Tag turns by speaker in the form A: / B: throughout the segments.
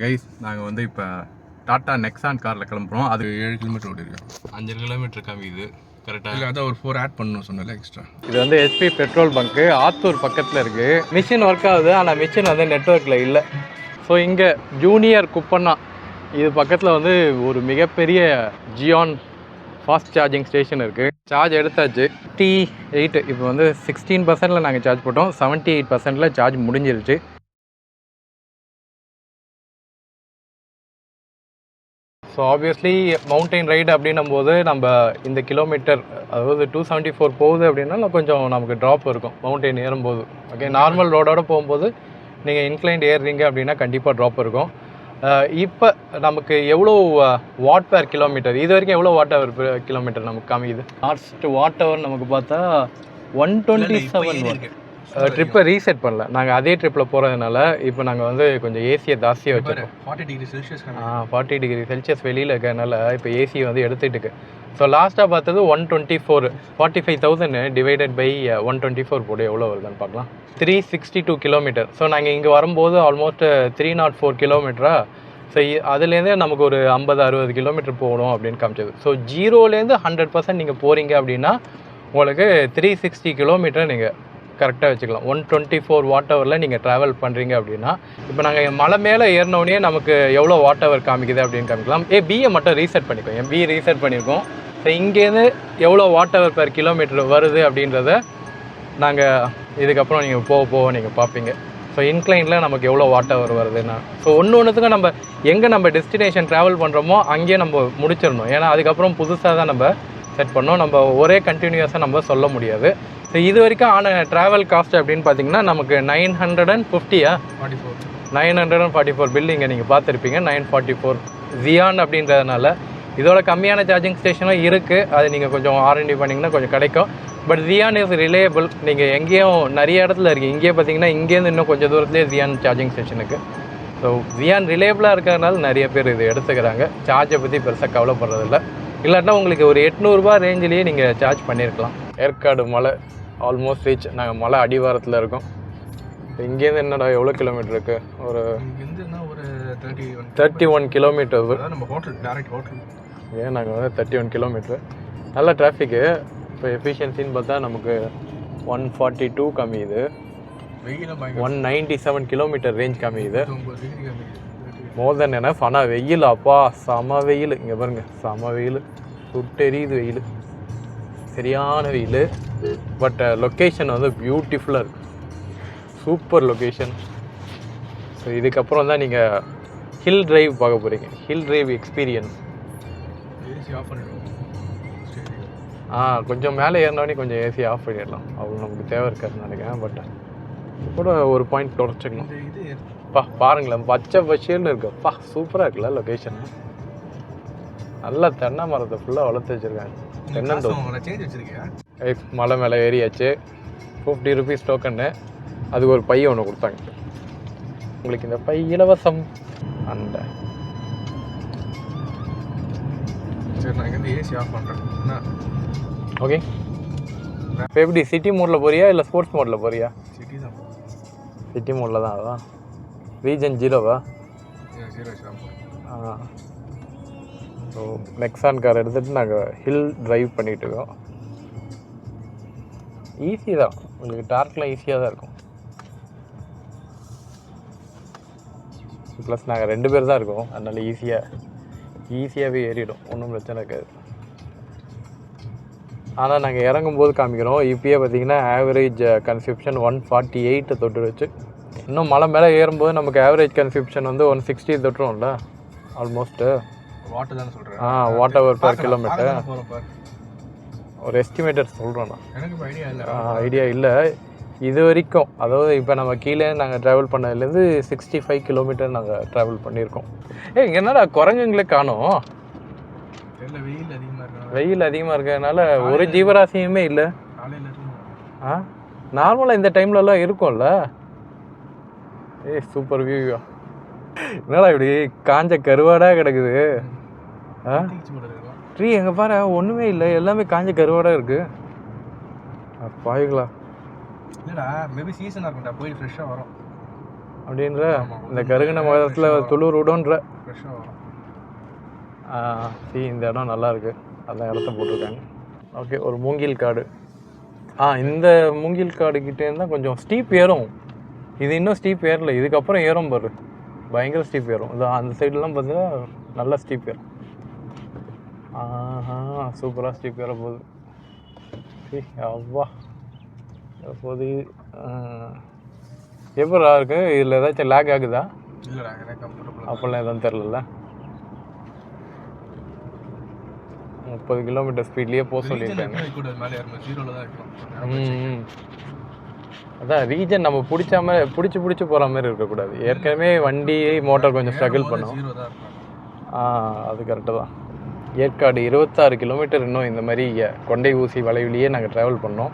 A: Guys நாங்கள் வந்து இப்போ டாட்டா நெக்ஸான் காரில் கிளம்புறோம். அது 7 கிலோமீட்டர் ஓடிருக்கோம். 5 கிலோமீட்டர் காமிக்குது கரெக்டாக. இல்லை அதான் ஒரு 4 ஆட் பண்ணணும் சொன்னல எக்ஸ்ட்ரா. இது வந்து ஹெச்பி பெட்ரோல் பங்க்கு ஆத்தூர் பக்கத்தில் இருக்குது. மிஷின் ஒர்க் ஆகுது, ஆனால் மிஷின் வந்து நெட்ஒர்க்கில் இல்லை. ஸோ இங்கே ஜூனியர் குப்பண்ணா இது பக்கத்தில் வந்து ஒரு மிகப்பெரிய ஜியான் ஃபாஸ்ட் சார்ஜிங் ஸ்டேஷன் இருக்குது. சார்ஜ் எடுத்தாச்சு. 78 இப்போ வந்து 16%ல் நாங்கள் சார்ஜ் போட்டோம். 78%ல் சார்ஜ் முடிஞ்சிருச்சு. ஸோ ஆப்வியஸ்லி மவுண்டைன் ரைடு அப்படின்னும் போது நம்ம இந்த கிலோமீட்டர் அதாவது 274 போகுது அப்படின்னா கொஞ்சம் நமக்கு ட்ராப் இருக்கும் மவுண்டைன் ஏறும்போது. ஓகே, நார்மல் ரோடோடு போகும்போது நீங்கள் இன்க்ளைண்ட் ஏறுறீங்க அப்படின்னா கண்டிப்பாக ட்ராப் இருக்கும். இப்போ நமக்கு எவ்வளோ வாட் பேர் கிலோமீட்டர், இது வரைக்கும் எவ்வளோ வாட் ஹவர் கிலோமீட்டர் நமக்கு காமிக்குது? லாஸ்ட் வாட் ஹவர் நமக்கு பார்த்தா 127 ட்ரிப்பை ரீசெட் பண்ணல. நாங்கள் அதே ட்ரிப்பில் போகிறதுனால இப்போ நாங்கள் வந்து கொஞ்சம் ஏசியை ஜாஸ்தியாக வச்சுருக்கோம். 40 டிகிரி செல்சியஸ் வெளியில் இருக்கிறதுனால இப்போ ஏசியை வந்து எடுத்துகிட்டு இருக்கு. ஸோ லாஸ்ட்டாக பார்த்தது 124 45,000 டிவைடட் பை 124 போடு எவ்வளோ வருதுன்னு பார்க்கலாம். 362 கிலோமீட்டர். ஸோ நாங்கள் இங்கே வரும்போது ஆல்மோஸ்ட் 304 கிலோமீட்டரா. ஸோ அதுலேருந்தே நமக்கு ஒரு 50-60 கிலோமீட்டர் போகணும் அப்படின்னு காமிச்சது. ஸோ 0லேருந்து 100% நீங்கள் போகிறீங்க அப்படின்னா உங்களுக்கு 360 கிலோமீட்டர் நீங்கள் கரெக்டாக வச்சுக்கலாம். 124 வாட் ஹவரில் நீங்கள் ட்ராவல் பண்ணுறீங்க அப்படின்னா இப்போ நாங்கள் மலை மேலே ஏறினோடனே நமக்கு எவ்வளோ வாட் ஹவர் காமிக்குது அப்படின்னு காமிக்கலாம். பியை மட்டும் ரீசெட் பண்ணிக்கோங்க. பி ரீசெட் பண்ணியிருக்கோம். ஸோ இங்கேருந்து எவ்வளோ வாட் ஹவர் பெர் கிலோமீட்டர் வருது அப்படின்றத நாங்கள் இதுக்கப்புறம் நீங்கள் போக நீங்கள் பார்ப்பீங்க. ஸோ இன்க்ளைனில் நமக்கு எவ்வளோ வாட் ஹவர் வருதுன்னா ஸோ ஒன்றுத்துக்கும் நம்ம எங்கே நம்ம டெஸ்டினேஷன் ட்ராவல் பண்ணுறோமோ அங்கேயே நம்ம முடிச்சிடணும். ஏன்னா அதுக்கப்புறம் புதுசாக தான் நம்ம செட் பண்ணோம். நம்ம ஒரே கண்டினியூஸாக நம்ம சொல்ல முடியாது. ஸோ இது வரைக்கும் ஆன ட்ராவல் காஸ்ட் அப்படின்னு பார்த்தீங்கன்னா நமக்கு 944 பில்லிங்கை நீங்கள் பார்த்துருப்பீங்க. 944 ஜியான் அப்படின்றதுனால இதோட கம்மியான சார்ஜிங் ஸ்டேஷனும் இருக்குது. அது நீங்கள் கொஞ்சம் R&D பண்ணிங்கன்னா கொஞ்சம் கிடைக்கும். பட் ஜியான் இஸ் ரிலேயபிள். நீங்கள் எங்கேயும் நிறைய இடத்துல இருக்குது. இங்கேயே பார்த்தீங்கன்னா இங்கேருந்து இன்னும் கொஞ்சம் தூரத்துலேயே ஜியான் சார்ஜிங் ஸ்டேஷனுக்கு. ஸோ ஜியான் ரிலேயபிளாக இருக்கிறதுனால நிறைய பேர் இது எடுத்துக்கிறாங்க. சார்ஜை பற்றி பெருசாக கவலைப்படுறதில்ல. இல்லாட்டினா உங்களுக்கு ஒரு 800 ரூபா ரேஞ்சிலேயே நீங்கள் சார்ஜ் பண்ணியிருக்கலாம். ஏற்காடு மலை ஆல்மோஸ்ட் ரீச். நாங்கள் மலை அடிவாரத்தில் இருக்கோம். இங்கேருந்து என்னடா எவ்வளோ கிலோமீட்டர் இருக்குது? ஒரு 31 கிலோமீட்டர். நம்ம ஹோட்டல் டேரக்ட் ஹோட்டல் ஏன் நாங்கள் வந்து 31 கிலோமீட்டர். நல்ல டிராஃபிக்கு. இப்போ எஃபிஷியன்சின்னு பார்த்தா நமக்கு 142 காமிக்குது. 197 கிலோமீட்டர் ரேஞ்ச் காமிக்குது. மோர் தென் எனஃப். ஆனால் வெயில் அப்பா செம வெயில். இங்கே பாருங்கள் செம வெயில், சுட்டெரியுது வெயில், சரியான வெயில். பட் லொக்கேஷன் வந்து பியூட்டிஃபுல்லாக இருக்குது. Super location. ஸோ இதுக்கப்புறம் தான் நீங்கள் ஹில் டிரைவ் பார்க்க போகிறீங்க. Hill drive experience. கொஞ்சம் மேலே ஏறினோடனே கொஞ்சம் ஏசி ஆஃப் பண்ணிடலாம். அவ்வளோ நமக்கு தேவை இருக்காதுன்னு நினைக்கிறேன். பட் கூட ஒரு பாயிண்ட் தொடச்சிக்கணும். பாருங்களேன், பச்சை பச்சைன்னு இருக்குப்பா. சூப்பராக இருக்குல்ல லொக்கேஷன். நல்லா தென்னை மரத்தை ஃபுல்லாக வளர்த்து வச்சுருக்காங்க. மலை மேலே ஏறியாச்சு. 50 ருபீஸ் டோக்கன்னு. அதுக்கு ஒரு பை ஒன்று கொடுத்தாங்க. உங்களுக்கு இந்த பை இலவசம். அந்த சரி, நான் இங்கே ஏசி ஆஃப் பண்ணுறேன். ஓகே, இப்போ எப்படி சிட்டி மோடில் போறியா இல்லை ஸ்போர்ட்ஸ் மோடில் போறியா? சிட்டி தான். சிட்டி மோடில் தான். அதான் ரீஜன் 0வா? 0. ஸோ நெக்ஸான் கார் எடுத்துகிட்டு நாங்கள் ஹில் ட்ரைவ் பண்ணிகிட்டு இருக்கோம். ஈஸி தான், உங்களுக்கு டார்க்லாம் ஈஸியாக தான் இருக்கும். ப்ளஸ் நாங்கள் 2 பேர் தான் இருக்கோம். அதனால் ஈஸியாகவே ஏறிடும். ஒன்றும் பிரச்சனை இருக்காது. ஆனால் நாங்கள் இறங்கும்போது காமிக்கிறோம். இப்போயே பார்த்தீங்கன்னா ஆவரேஜ் கன்சப்ஷன் 148 தொட்டுருச்சு. இன்னும் மலை மேலே ஏறும்போது நமக்கு ஆவரேஜ் கன்சப்ஷன் வந்து 160 தொட்டுரும்ல ஆல்மோஸ்ட்டு. வாட்டர் தானே சொல்கிறேன். வாட் ஹவர் பர் கிலோமீட்டர் ஒரு எஸ்டிமேட்டர் சொல்கிறோம். நான் எனக்கு ஐடியா இல்லை இது வரைக்கும். அதாவது இப்போ நம்ம கீழே நாங்கள் ட்ராவல் பண்ணதுலேருந்து 65 கிலோமீட்டர் நாங்கள் ட்ராவல் பண்ணியிருக்கோம். இங்கே என்னடா குரங்குங்களே காணோம். வெயில் அதிகமாக இருக்கிறதுனால ஒரு ஜீவராசியுமே இல்லை. நார்மலாக இந்த டைம்லலாம் இருக்கும்ல. Super view. என்னடா இப்படி காஞ்ச கருவாடாக கிடக்குது. ட்ரீ எங்கே பாரு ஒன்றுமே இல்லை, எல்லாமே காஞ்ச கருவாடாக இருக்குது. பாய்களா
B: இல்லைடா, மேபி சீசனாக இருக்கும்டா, போய் ஃப்ரெஷ்ஷாக வரும்.
A: அப்படின்ற இந்த கருகின மதத்தில் துளூர் விடுன்ற இந்த இடம் நல்லா இருக்கு, அதான் இடத்த போட்டிருக்காங்க. ஓகே, ஒரு மூங்கில் காடு. இந்த மூங்கில் காடு கிட்டே இருந்தால் கொஞ்சம் ஸ்டீப் ஏறும். இது இன்னும் ஸ்டீப் ஏறல, இதுக்கப்புறம் ஏறும் பாரு, பயங்கர ஸ்டீப் ஏறும். இது அந்த சைட்லாம் பார்த்தீங்கன்னா நல்லா ஸ்டீப் ஏறும். சூப்பராக ஸ்டீப் ஏற போகுது. அவ்வா போகுது. எப்படா இருக்கு, இதில் ஏதாச்சும் லேக் ஆகுதா? இல்லை, அப்போல்லாம் எதுவும் தெரில. 30 கிலோமீட்டர் ஸ்பீட்லேயே போக சொல்லியிருக்காங்க. அதான் ரீஜன் நம்ம பிடிச்சி போகிற மாதிரி இருக்கக்கூடாது. ஏற்கனவே வண்டி மோட்டார் கொஞ்சம் ஸ்ட்ரகிள் பண்ணோம். அது கரெக்டு தான். ஏற்காடு 26 கிலோமீட்டர் இன்னும் இந்த மாதிரி கொண்டை ஊசி வளைவிலேயே நாங்கள் ட்ராவல் பண்ணோம்.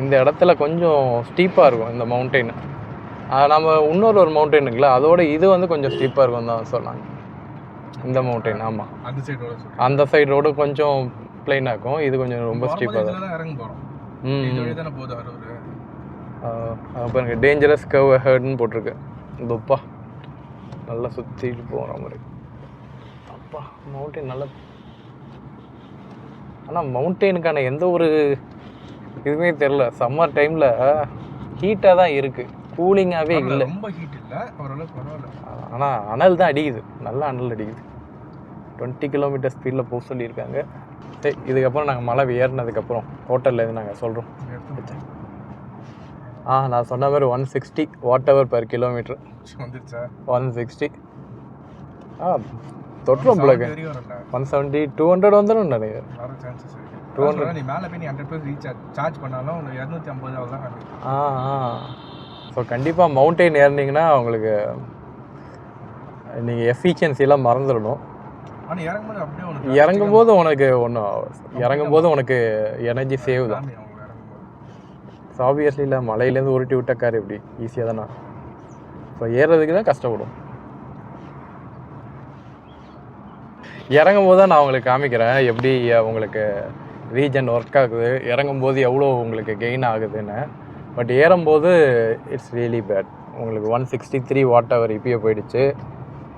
A: இந்த இடத்துல கொஞ்சம் ஸ்டீப்பாக இருக்கும் இந்த மவுண்டெயின். நம்ம இன்னொரு மவுண்டெயினுங்களா, அதோட இது வந்து கொஞ்சம் ஸ்டீப்பாக இருக்கும் தான் சொன்னாங்க இந்த மவுண்டெயின். ஆமாம், அந்த சைடு ரோடு கொஞ்சம் பிளைனாக இருக்கும், இது கொஞ்சம் ரொம்ப ஸ்டீப்பாக தான். பாருங்க, டேஞ்சரஸ் கர்வ் ஹெட்னு போட்டிருக்கு. இதோப்பா நல்லா சுற்றிட்டு போகிற மாதிரி. அப்பா மவுண்டெயின் நல்லா. ஆனால் மவுண்டெயினுக்கான எந்த ஒரு இதுவுமே தெரில. சம்மர் டைமில் ஹீட்டாக தான் இருக்குது, கூலிங்காகவே இல்லை. ரொம்ப ஹீட் இல்லை, ஓரளவுக்கு பரவாயில்ல. ஆனால் அனல் தான் அடிக்குது, நல்லா அனல் அடிக்குது. 20 கிலோமீட்டர் ஸ்பீடில் போக சொல்லியிருக்காங்க. சரி, இதுக்கப்புறம் நாங்கள் மலை ஏறினதுக்கப்புறம் ஹோட்டலில் இருந்து நாங்கள் சொல்கிறோம். நான் சொன்ன மாதிரி 160 Wh/km வந்துருச்சா? 160 தொட்டுரும் பிள்ளைக்கு. 170 200 வந்துடும் நினைக்கிறேன். 200 நீ மேலே போய் நீ 100% ரீசார்ஜ் சார்ஜ் பண்ணாலும் 250 அவ்வளோதான். ஸோ கண்டிப்பாக மவுண்டெயின் ஏறினீங்கன்னா உங்களுக்கு நீங்கள் எஃபிஷியன்சிலாம் மறந்துடணும். ஆனால் இறங்கும்போது உனக்கு உனக்கு எனர்ஜி சேவ் தான். ஸோ ஆப்வியஸ்லி இல்லை, மலையிலேருந்து உருட்டி விட்ட கார் எப்படி ஈஸியாக தானே. ஸோ ஏறுறதுக்கு தான் கஷ்டப்படும். இறங்கும் போது தான் நான் உங்களுக்கு காமிக்கிறேன் எப்படி உங்களுக்கு ரீஜன் ஒர்க் ஆகுது, இறங்கும்போது எவ்வளோ உங்களுக்கு கெயின் ஆகுதுன்னு. பட் ஏறும்போது இட்ஸ் ரியலி பேட். உங்களுக்கு 163 Wh இப்பயே போயிடுச்சு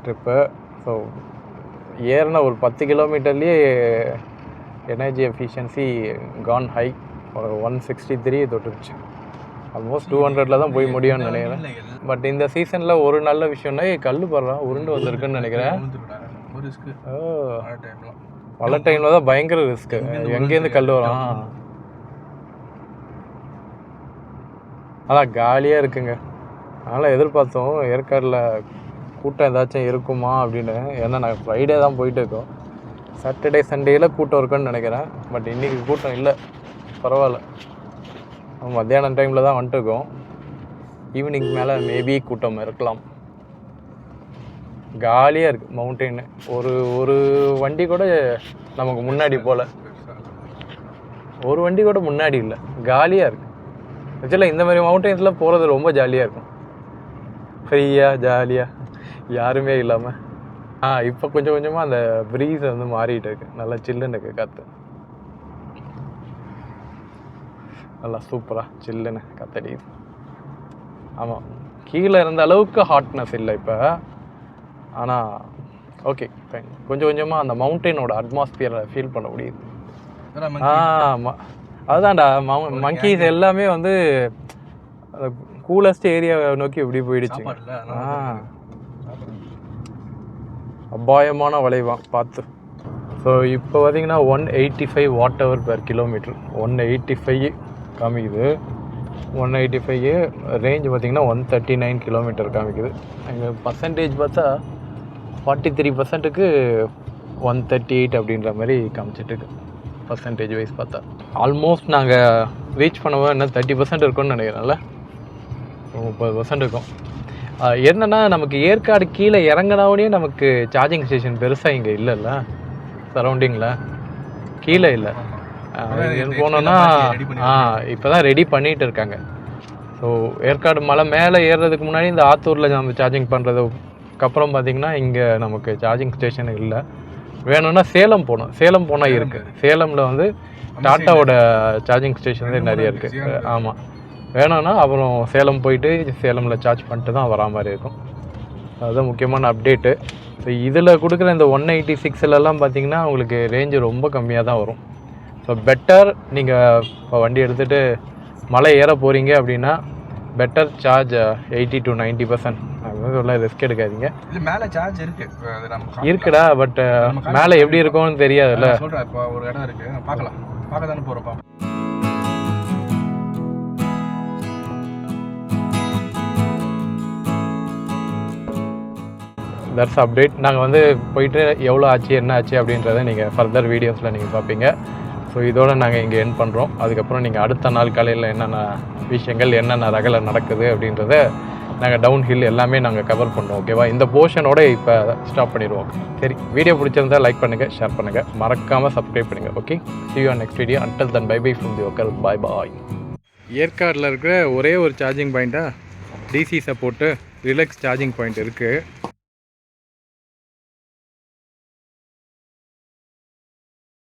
A: ட்ரிப்பு. ஸோ ஏறின ஒரு 10 கிலோமீட்டர்லேயே எனர்ஜி எஃபிஷியன்சி கான் ஹை. ஒரு 163 தொட்டுருச்சு. ஆல்மோஸ்ட் 200 தான் போய் முடியும்னு நினைக்கிறேன். பட் இந்த சீசனில் ஒரு நல்ல விஷயம்னா கல் படுறா உருண்டு வந்திருக்குன்னு நினைக்கிறேன். மழை டைமில் தான் பயங்கர ரிஸ்க்கு, எங்கேருந்து கல் வரும். அதான் காலியாக இருக்குங்க. அதனால் எதிர்பார்த்தோம் ஏற்காடில் கூட்டம் ஏதாச்சும் இருக்குமா அப்படின்னு. ஏன்னா நாங்கள் ஃப்ரைடே தான் போயிட்டு இருக்கோம். சாட்டர்டே சண்டேயில் கூட்டம் இருக்குன்னு நினைக்கிறேன். பட் இன்றைக்கி கூட்டம் இல்லை, பரவாயில்ல. மத்தியானம் டைமில் தான் வந்துட்டுருக்கோம். ஈவினிங் மேலே மேபி கூட்டம் இருக்கலாம். காலியாக இருக்குது மவுண்டெயின். ஒரு வண்டி கூட நமக்கு முன்னாடி போல், ஒரு வண்டி கூட முன்னாடி இல்லை, காலியாக இருக்குது. ஆக்சுவலாக இந்த மாதிரி மவுண்டெயின்ஸில் போகிறது ரொம்ப ஜாலியாக இருக்கும், ஃப்ரீயாக ஜாலியாக யாருமே இல்லாமல். இப்போ கொஞ்சம் கொஞ்சமாக அந்த ப்ரீஸ் வந்து மாறிட்டு இருக்கு, நல்லா சில்லுன்னு இருக்குது காற்று. நல்லா சூப்பராக சில்லுன்னு காற்றடிக்குது. ஆமாம், கீழே இருந்த அளவுக்கு ஹாட்னஸ் இல்லை இப்போ. ஆனால் ஓகே ஃபைன், கொஞ்சம் கொஞ்சமாக அந்த மவுண்டெயினோட அட்மாஸ்பியரை ஃபீல் பண்ண முடியுது. அதுதான்டா மங்கீஸ் எல்லாமே வந்து கூலஸ்ட் ஏரியாவை நோக்கி இப்படி போயிடுச்சு. அபாயமான வளைவான் பார்த்து. ஸோ இப்போ பார்த்தீங்கன்னா 185 Wh/km 185 காமிக்குது. 185 ரேஞ்ச் பார்த்திங்கன்னா 139 கிலோமீட்டர் காமிக்குது. எங்கள் பர்சன்டேஜ் பார்த்தா 43%க்கு 138 அப்படின்ற மாதிரி காமிச்சிட்ருக்கு பர்சன்டேஜ் வைஸ் பார்த்தா. ஆல்மோஸ்ட் நாங்கள் ரீச் பண்ணுவோம் என்ன 30% இருக்கும்னு நினைக்கிறேன்ல, 30% இருக்கும். என்னென்னா நமக்கு ஏற்காடு கீழே இறங்கினவுடனே நமக்கு சார்ஜிங் ஸ்டேஷன் பெருசாக இங்கே இல்லைல்ல, சரௌண்டிங்கில் கீழே இல்லை. போனோன்னா இப்போ தான் ரெடி பண்ணிகிட்டு இருக்காங்க. ஸோ ஏற்காடு மலை மேலே ஏறுறதுக்கு முன்னாடி இந்த ஆத்தூரில் நம்ம சார்ஜிங் பண்ணுறதுக்கு அப்புறம் பார்த்திங்கன்னா இங்கே நமக்கு சார்ஜிங் ஸ்டேஷன் இல்லை. வேணும்னா சேலம் போகணும், சேலம் போனால் இருக்குது. சேலமில் வந்து டாட்டாவோட சார்ஜிங் ஸ்டேஷன் நிறைய இருக்குது. ஆமாம், வேணும்னா அப்புறம் சேலம் போயிட்டு சேலமில் சார்ஜ் பண்ணிட்டு தான் வரா மாதிரி இருக்கும். அதுதான் முக்கியமான அப்டேட்டு. ஸோ இதில் கொடுக்குற இந்த 196லலாம் பார்த்தீங்கன்னா உங்களுக்கு ரேஞ்சு ரொம்ப கம்மியாக தான் வரும். ஸோ பெட்டர் நீங்கள் இப்போ வண்டி எடுத்துகிட்டு மலை ஏற போகிறீங்க அப்படின்னா பெட்டர் சார்ஜ் 80 to 90%. அது சொல்ல ரிஸ்க் எடுக்காதீங்க.
B: இது மேலே சார்ஜ்
A: இருக்குடா, பட் மேலே எப்படி இருக்கும்னு தெரியாதுல்ல.
B: சொல்கிறேன், இப்போ ஒரு இடம் இருக்குது, பார்க்க தானே போகிறப்பா.
A: That's update. நாங்கள் வந்து போயிட்டு எவ்வளோ ஆச்சு என்ன ஆச்சு அப்படின்றத நீங்கள் ஃபர்தர் வீடியோஸில் நீங்கள் பார்ப்பீங்க. ஸோ இதோடு நாங்கள் இங்கே எண்ட் பண்ணுறோம். அதுக்கப்புறம் நீங்கள் அடுத்த நாள் காலையில் என்னென்ன விஷயங்கள் என்னென்ன ரகலை நடக்குது அப்படின்றத நாங்கள் டவுன் ஹில் எல்லாமே நாங்கள் கவர் பண்ணுவோம். ஓகேவா? இந்த போர்ஷனோட இப்போ ஸ்டாப் பண்ணிடுவோம். சரி, வீடியோ பிடிச்சிருந்தால் லைக் பண்ணுங்கள், ஷேர் பண்ணுங்கள், மறக்காமல் சப்ஸ்கிரைப் பண்ணுங்கள். Okay, see you on next video. Until then, bye bye from the Okal. Bye bye. ஏற்காடில் இருக்கிற ஒரே ஒரு சார்ஜிங் பாயிண்ட்டாக DC support relax charging point இருக்குது.